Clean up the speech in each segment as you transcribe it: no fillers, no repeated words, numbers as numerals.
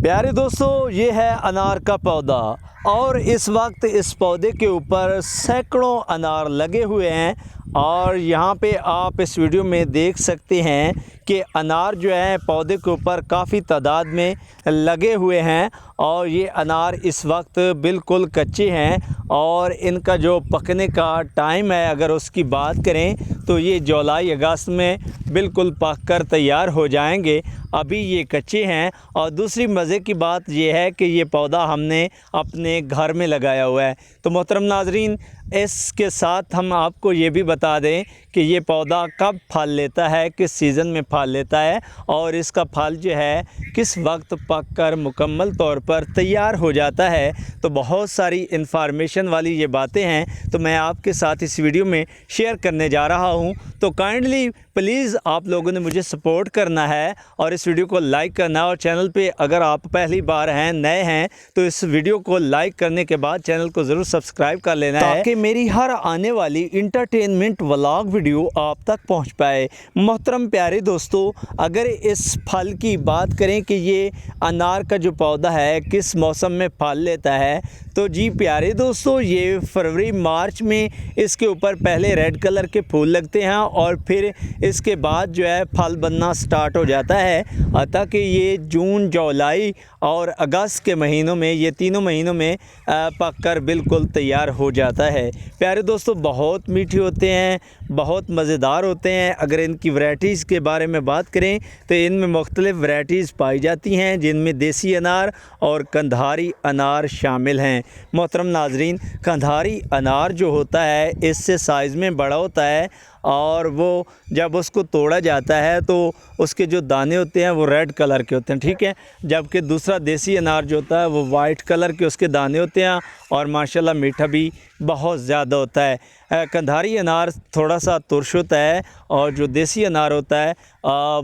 प्यारे दोस्तों, ये है अनार का पौधा और इस वक्त इस पौधे के ऊपर सैकड़ों अनार लगे हुए हैं। और यहाँ पे आप इस वीडियो में देख सकते हैं कि अनार जो है पौधे के ऊपर काफ़ी तादाद में लगे हुए हैं और ये अनार इस वक्त बिल्कुल कच्चे हैं और इनका जो पकने का टाइम है अगर उसकी बात करें तो ये जुलाई अगस्त में बिल्कुल पक कर तैयार हो जाएंगे। अभी ये कच्चे हैं। और दूसरी मज़े की बात यह है कि ये पौधा हमने अपने घर में लगाया हुआ है। तो मोहतरम नाजरीन, इसके साथ हम आपको ये भी बता दें कि ये पौधा कब फल लेता है, किस सीज़न में फल लेता है और इसका फल जो है किस वक्त पक कर मुकम्मल तौर पर तैयार हो जाता है। तो बहुत सारी इन्फॉर्मेशन वाली ये बातें हैं तो मैं आपके साथ इस वीडियो में शेयर करने जा रहा हूँ। तो काइंडली प्लीज़ आप लोगों ने मुझे सपोर्ट करना है और इस वीडियो को लाइक करना है। और चैनल पे अगर आप पहली बार हैं, नए हैं, तो इस वीडियो को लाइक करने के बाद चैनल को ज़रूर सब्सक्राइब कर लेना है ताकि मेरी हर आने वाली इंटरटेनमेंट व्लॉग वीडियो आप तक पहुंच पाए। मोहतरम प्यारे दोस्तों, अगर इस फल की बात करें कि ये अनार का जो पौधा है किस मौसम में फल लेता है, तो जी प्यारे दोस्तों, ये फरवरी मार्च में इसके ऊपर पहले रेड कलर के फूल लगते हैं और फिर इसके बाद जो है फल बनना स्टार्ट हो जाता है। अतः कि ये जून, जुलाई और अगस्त के महीनों में, ये तीनों महीनों में पक कर बिल्कुल तैयार हो जाता है। प्यारे दोस्तों, बहुत मीठे होते हैं, बहुत मज़ेदार होते हैं। अगर इनकी वैराइटीज़ के बारे में बात करें तो इनमें मुख्तलिफ़ वैराइटीज़ पाई जाती हैं जिनमें देसी अनार और कंधारी अनार शामिल हैं। मोहतरम नाजरीन, कंधारी अनार जो होता है इससे साइज़ में बड़ा होता है और वो जब उसको तोड़ा जाता है तो उसके जो दाने होते हैं वो रेड कलर के होते हैं, ठीक है। जबकि दूसरा देसी अनार जो होता है वो वाइट कलर के उसके दाने होते हैं और माशाल्लाह मीठा भी बहुत ज़्यादा होता है। कंधारी अनार थोड़ा सा तुर्श होता है और जो देसी अनार होता है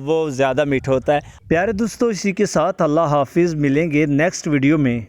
वो ज़्यादा मीठा होता है। प्यारे दोस्तों, इसी के साथ अल्लाह हाफिज़, मिलेंगे नेक्स्ट वीडियो में।